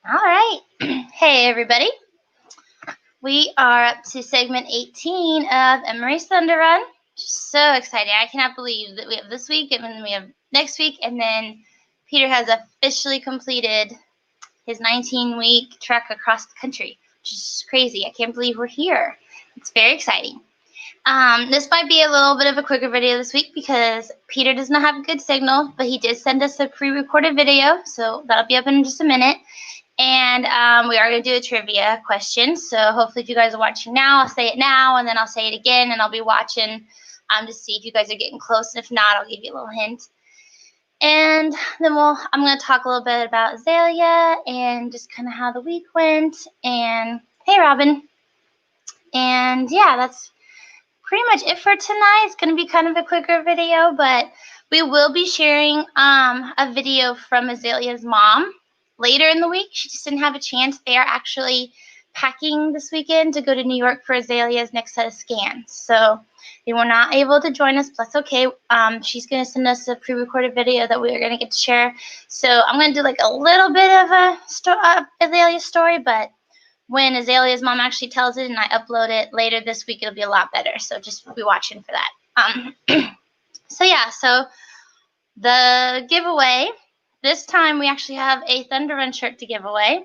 All right. Hey, everybody. We are up to segment 18 of Emery's Thunder Run. So excited. I cannot believe that we have this week and then we have next week. And then Peter has officially completed his 19-week trek across the country, which is crazy. I can't believe we're here. It's very exciting. This might be a little bit of a quicker video this week because Peter does not have a good signal, but he did send us a pre-recorded video, so that'll be up in just a minute. And we are going to do a trivia question, so hopefully if you guys are watching now, I'll say it now, and then I'll say it again, and I'll be watching to see if you guys are getting close, and if not, I'll give you a little hint. And then I'm going to talk a little bit about Azalea and just kind of how the week went. And hey, Robin. And yeah, that's pretty much it for tonight. It's going to be kind of a quicker video, but we will be sharing a video from Azalea's mom later in the week. She just didn't have a chance. They are actually packing this weekend to go to New York for Azalea's next set of scans. So they were not able to join us, but that's okay. She's going to send us a pre-recorded video that we are going to get to share. So I'm going to do like a little bit of a Azalea's story, but when Azalea's mom actually tells it and I upload it later this week, it'll be a lot better. So just be watching for that. So the giveaway, this time we actually have a Thunder Run shirt to give away.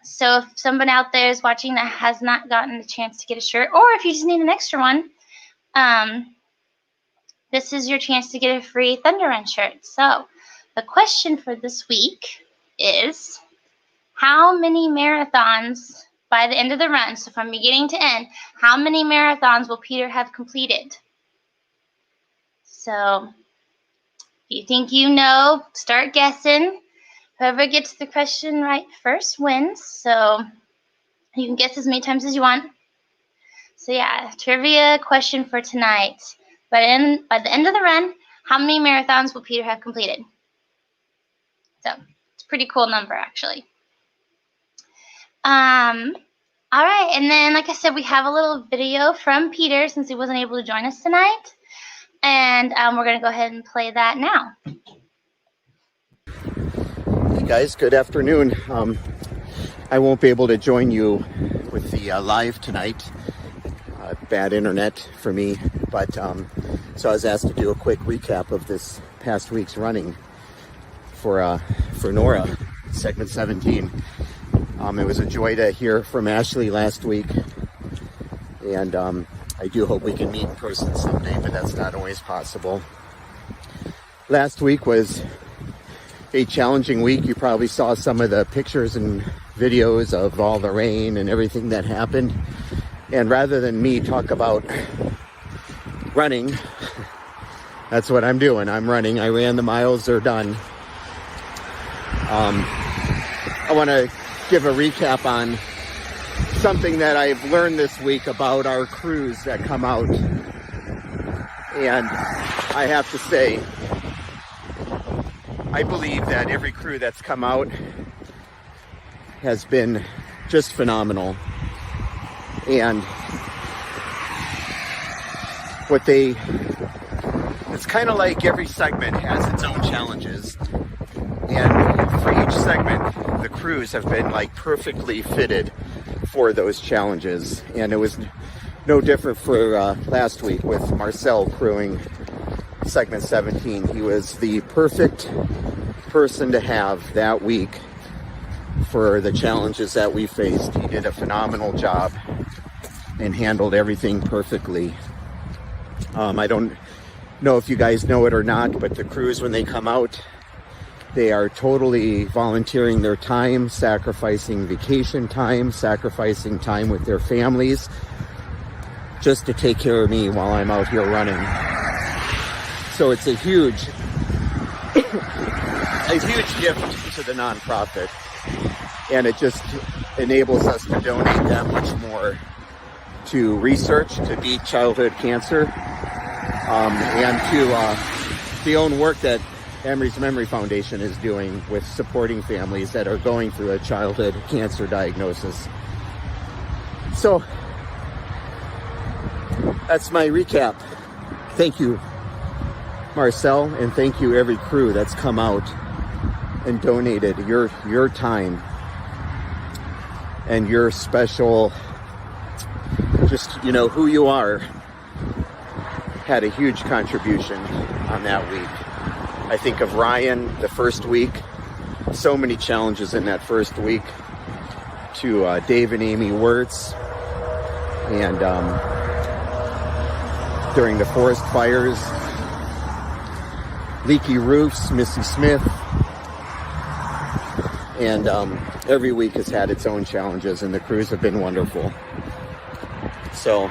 So if someone out there is watching that has not gotten a chance to get a shirt, or if you just need an extra one, this is your chance to get a free Thunder Run shirt. So the question for this week is, how many marathons by the end of the run, so from beginning to end, how many marathons will Peter have completed? So if you think you know, start guessing. Whoever gets the question right first wins. So you can guess as many times as you want. So yeah, trivia question for tonight. By the end of the run, how many marathons will Peter have completed? So it's a pretty cool number, actually. All right, and then like I said, we have a little video from Peter since he wasn't able to join us tonight. And we're going to go ahead and play that now. Hey guys, good afternoon. I won't be able to join you with the live tonight. Bad internet for me, but so I was asked to do a quick recap of this past week's running for Nora, segment 17. It was a joy to hear from Ashley last week, and I do hope we can meet in person someday, but that's not always possible. Last week was a challenging week. You probably saw some of the pictures and videos of all the rain and everything that happened. And rather than me talk about running, that's what I'm doing. I'm running. I ran the miles. They're done. I want to give a recap on something that I've learned this week about our crews that come out. And I have to say, I believe that every crew that's come out has been just phenomenal. And it's kind of like every segment has its own challenges. And for each segment, the crews have been like perfectly fitted for those challenges. And it was no different for last week with Marcel crewing segment 17. He was the perfect person to have that week for the challenges that we faced. He did a phenomenal job and handled everything perfectly. I don't know if you guys know it or not, but the crews, when they come out, they are totally volunteering their time, sacrificing vacation time, sacrificing time with their families, just to take care of me while I'm out here running. So it's a huge gift to the nonprofit, and it just enables us to donate that much more to research to beat childhood cancer, and to the own work that Emery's Memory Foundation is doing with supporting families that are going through a childhood cancer diagnosis. So that's my recap. Thank you, Marcel, and thank you every crew that's come out and donated your time and your special, just, who you are, had a huge contribution on that week. I think of Ryan the first week, so many challenges in that first week, to Dave and Amy Wirtz, and during the forest fires, leaky roofs, Missy Smith, and every week has had its own challenges, and the crews have been wonderful. So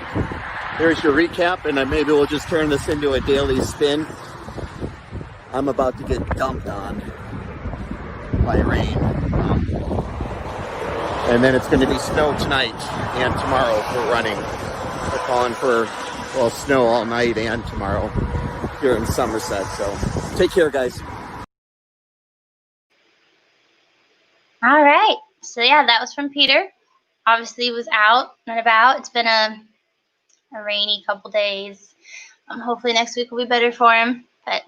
here's your recap, and maybe we'll just turn this into a daily spin. I'm about to get dumped on by rain, and then it's going to be snow tonight and tomorrow for running. We're calling for, snow all night and tomorrow here in Somerset. So take care, guys. All right. So yeah, that was from Peter. Obviously, was out and about. It's been a rainy couple days. Hopefully next week will be better for him. But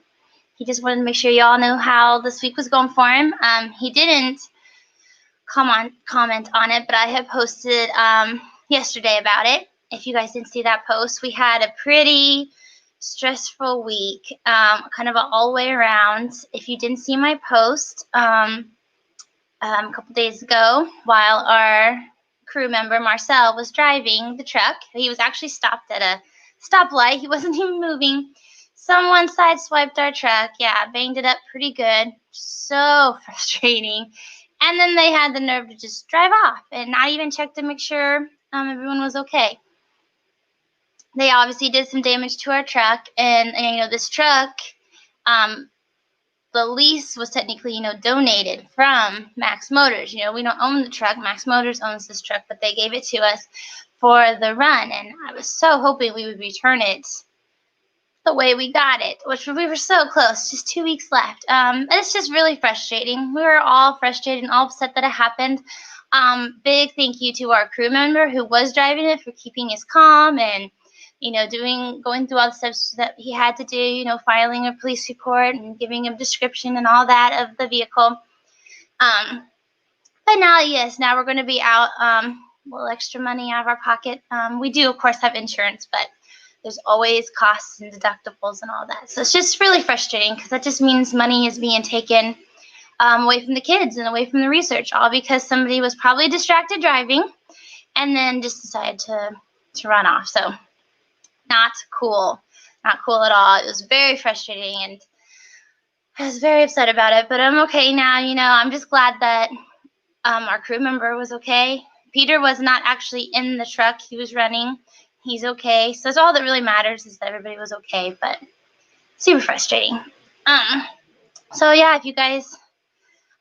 he just wanted to make sure y'all know how this week was going for him. He didn't comment on it, but I had posted yesterday about it. If you guys didn't see that post, we had a pretty stressful week, kind of all the way around. If you didn't see my post a couple days ago, while our crew member Marcel was driving the truck, he was actually stopped at a stoplight. He wasn't even moving. Someone sideswiped our truck. Yeah, banged it up pretty good. So frustrating. And then they had the nerve to just drive off and not even check to make sure everyone was okay. They obviously did some damage to our truck, and this truck, the lease was technically, donated from Max Motors. We don't own the truck. Max Motors owns this truck, but they gave it to us for the run, and I was so hoping we would return it the way we got it, which we were so close, just 2 weeks left. It's just really frustrating. We were all frustrated and all upset that it happened. Big thank you to our crew member who was driving it for keeping us calm and, going through all the steps that he had to do, filing a police report and giving a description and all that of the vehicle. But now we're going to be out a little extra money out of our pocket. We do, of course, have insurance, but there's always costs and deductibles and all that. So it's just really frustrating because that just means money is being taken away from the kids and away from the research, all because somebody was probably distracted driving and then just decided to run off. So not cool. Not cool at all. It was very frustrating, and I was very upset about it, but I'm okay now. I'm just glad that our crew member was okay. Peter was not actually in the truck. He was running. He's okay. So that's all that really matters, is that everybody was okay, but super frustrating. So yeah, if you guys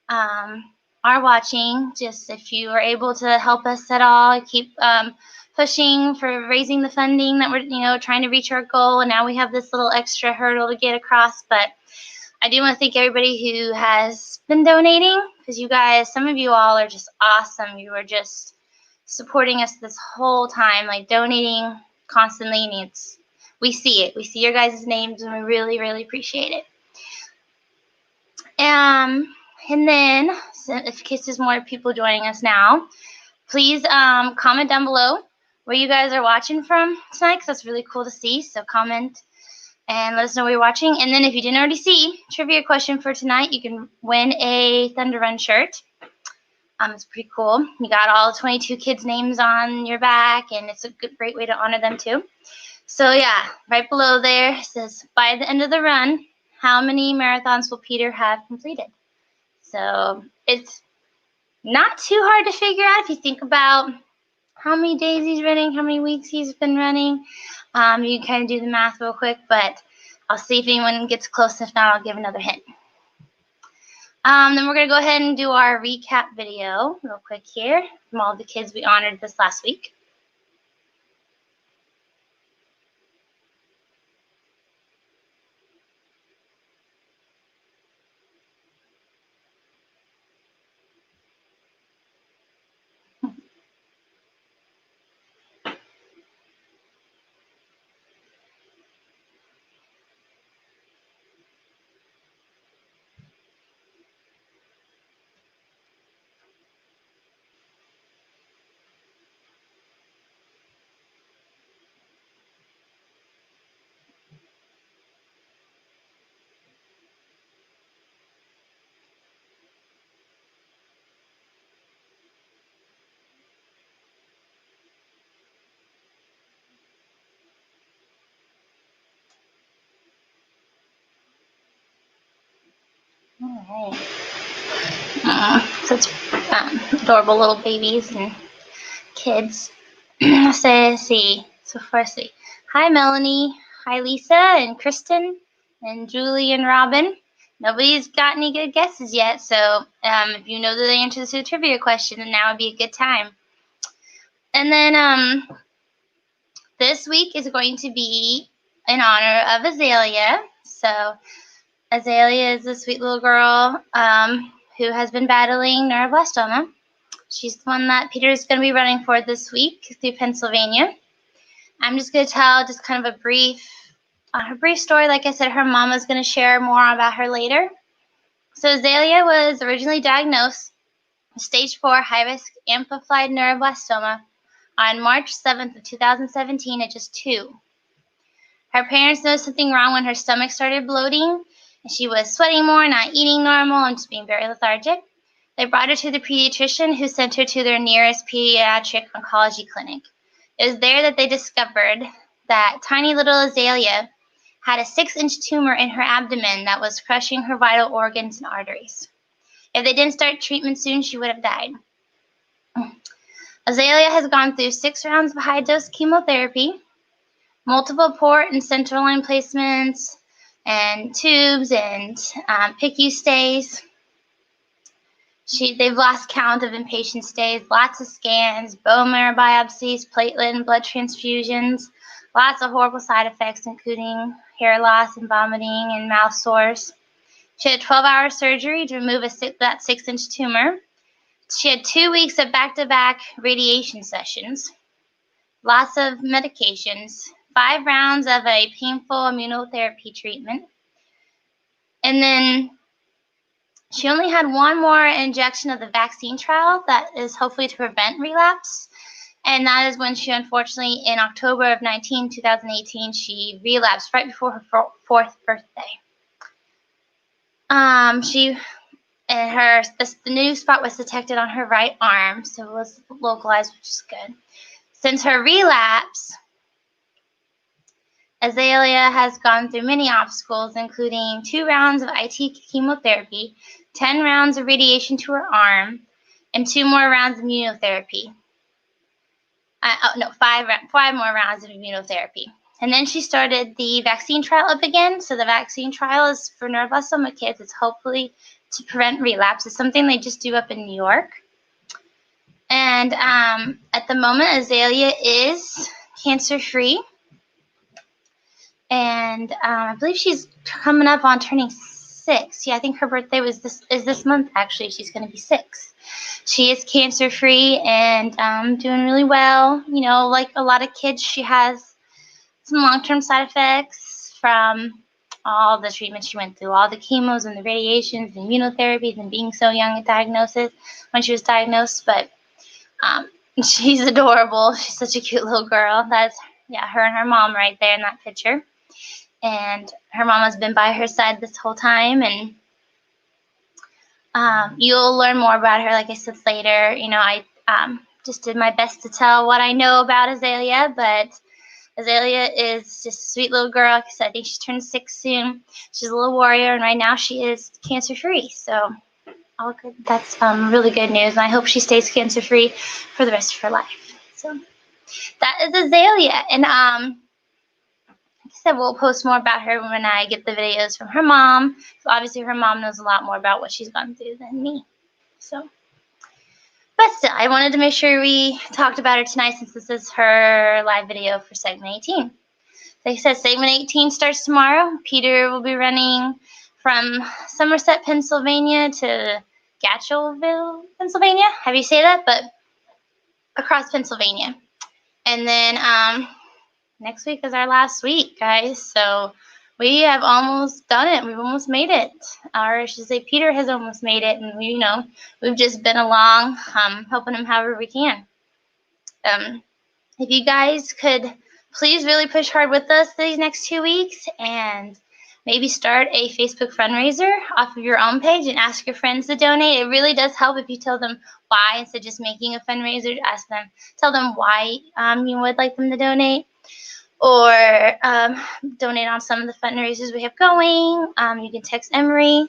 are watching, just if you are able to help us at all, keep pushing for raising the funding that we're, trying to reach our goal. And now we have this little extra hurdle to get across. But I do want to thank everybody who has been donating, because you guys, some of you all are just awesome. You are just supporting us this whole time, like donating constantly, and we see it. We see your guys' names, and we really, really appreciate it. And then, in case there's more people joining us now, please comment down below where you guys are watching from tonight, because that's really cool to see. So comment and let us know where you're watching. And then if you didn't already see, trivia question for tonight, you can win a Thunder Run shirt. It's pretty cool. You got all 22 kids' names on your back, and it's a great way to honor them too. So yeah, right below there it says, by the end of the run, how many marathons will Peter have completed? So it's not too hard to figure out if you think about how many days he's running, how many weeks he's been running. You can kind of do the math real quick, but I'll see if anyone gets close. If not, I'll give another hint. Then we're going to go ahead and do our recap video real quick here from all the kids we honored this last week. All right. Such adorable little babies and kids. So let's see. So firstly, hi Melanie, hi Lisa and Kristen and Julie and Robin. Nobody's got any good guesses yet, so if you know the answer to the trivia question, then now would be a good time. And then this week is going to be in honor of Azalea. So Azalea is a sweet little girl who has been battling neuroblastoma. She's the one that Peter's going to be running for this week through Pennsylvania. I'm just going to tell just kind of a brief story. Like I said, her mom is going to share more about her later. So Azalea was originally diagnosed with stage 4 high-risk amplified neuroblastoma on March 7th of 2017 at just 2. Her parents noticed something wrong when her stomach started bloating, and she was sweating more, not eating normal, and just being very lethargic. They brought her to the pediatrician, who sent her to their nearest pediatric oncology clinic. It was there that they discovered that tiny little Azalea had a 6-inch tumor in her abdomen that was crushing her vital organs and arteries. If they didn't start treatment soon, she would have died. Azalea has gone through 6 rounds of high-dose chemotherapy, multiple port and central line placements, and tubes and PICU stays. They've lost count of inpatient stays, lots of scans, bone marrow biopsies, platelet and blood transfusions, lots of horrible side effects, including hair loss and vomiting and mouth sores. She had 12-hour surgery to remove that 6-inch tumor. She had 2 weeks of back-to-back radiation sessions, lots of medications, 5 rounds of a painful immunotherapy treatment, and then she only had 1 more injection of the vaccine trial that is hopefully to prevent relapse. And that is when she, unfortunately, in October of 2018, she relapsed right before her 4th birthday. The new spot was detected on her right arm, so it was localized, which is good. Since her relapse, Azalea has gone through many obstacles, including 2 rounds of IT chemotherapy, 10 rounds of radiation to her arm, and 2 more rounds of immunotherapy. 5 more rounds of immunotherapy. And then she started the vaccine trial up again. So the vaccine trial is for neuroblastoma kids. It's hopefully to prevent relapse. It's something they just do up in New York. And at the moment, Azalea is cancer-free. And I believe she's coming up on turning 6. Yeah, I think her birthday is this month, actually. She's going to be 6. She is cancer-free and doing really well. You know, like a lot of kids, she has some long-term side effects from all the treatments she went through, all the chemos and the radiations and immunotherapies and being so young at diagnosis when she was diagnosed. But she's adorable. She's such a cute little girl. That's, her and her mom right there in that picture. And her mom has been by her side this whole time, and you'll learn more about her, like I said, later. You know, I just did my best to tell what I know about Azalea, but Azalea is just a sweet little girl. Like I said, I think she turns 6 soon. She's a little warrior, and right now she is cancer-free. So all good. That's really good news, and I hope she stays cancer-free for the rest of her life. So that is Azalea, and like I said, we'll post more about her when I get the videos from her mom. So obviously her mom knows a lot more about what she's gone through than me. So, but still, I wanted to make sure we talked about her tonight since this is her live video for segment 18. Like I said, segment 18 starts tomorrow. Peter will be running from Somerset, Pennsylvania to Gatchellville, Pennsylvania. How do you say that? But across Pennsylvania. And then next week is our last week, guys. So we have almost done it. We've almost made it. Or I should say Peter has almost made it. And we've just been along, helping him however we can. If you guys could please really push hard with us these next 2 weeks and maybe start a Facebook fundraiser off of your own page and ask your friends to donate. It really does help if you tell them why instead of just making a fundraiser. Tell them why you would like them to donate. Or donate on some of the fundraisers we have going. You can text Emery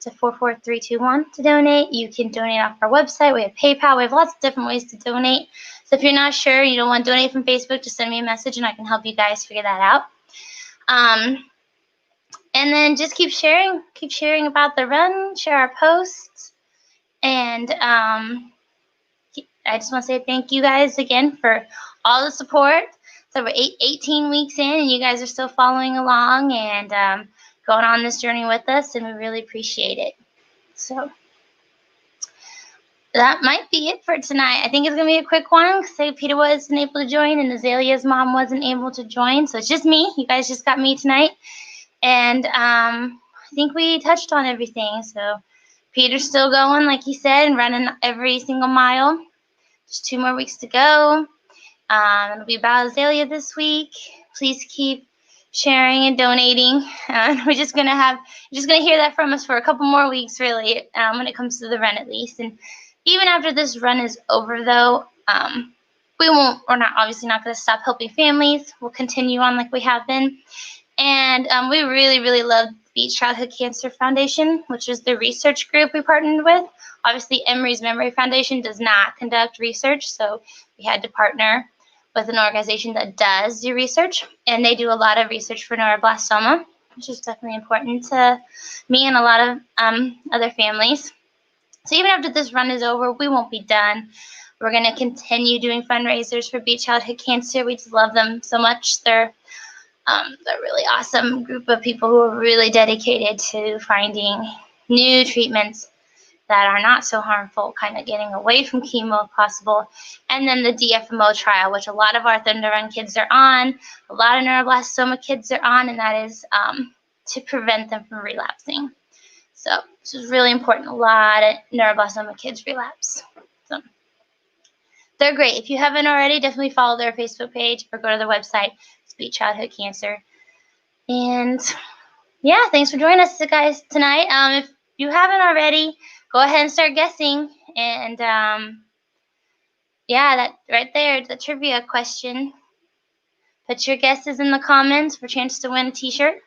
to 44321 to donate. You can donate off our website. We have PayPal. We have lots of different ways to donate. So if you're not sure, you don't want to donate from Facebook, just send me a message and I can help you guys figure that out. And then just keep sharing about the run, share our posts, and I just want to say thank you guys again for all the support. So we're 18 weeks in, and you guys are still following along and going on this journey with us, and we really appreciate it. So that might be it for tonight. I think it's going to be a quick one because Peter wasn't able to join, and Azalea's mom wasn't able to join. So it's just me. You guys just got me tonight. And I think we touched on everything. So Peter's still going, like he said, and running every single mile. Just 2 more weeks to go. It'll be about Azalea this week. Please keep sharing and donating. We're just gonna hear that from us for a couple more weeks, really, when it comes to the run at least. And even after this run is over, though, we're obviously not gonna stop helping families. We'll continue on like we have been. And we really, really love Beach Childhood Cancer Foundation, which is the research group we partnered with. Obviously, Emory's Memory Foundation does not conduct research, so we had to partner with an organization that does do research, and they do a lot of research for neuroblastoma, which is definitely important to me and a lot of other families. So even after this run is over, we won't be done. We're going to continue doing fundraisers for Beach Childhood Cancer. We just love them so much. They're a really awesome group of people who are really dedicated to finding new treatments that are not so harmful, kind of getting away from chemo if possible. And then the DFMO trial, which a lot of our Thunder Run kids are on, a lot of neuroblastoma kids are on, and that is to prevent them from relapsing. So this is really important. A lot of neuroblastoma kids relapse. So they're great. If you haven't already, definitely follow their Facebook page or go to their website, Beach Childhood Cancer. And yeah, thanks for joining us, guys, tonight. If you haven't already, go ahead and start guessing. And yeah, that right there, the trivia question. Put your guesses in the comments for a chance to win a t-shirt.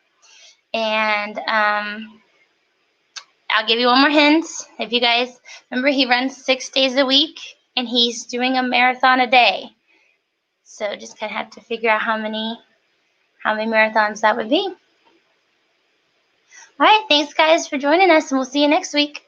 And I'll give you one more hint. If you guys remember, he runs 6 days a week, and he's doing a marathon a day. So just kind of have to figure out how many marathons that would be. All right, thanks guys for joining us, and we'll see you next week.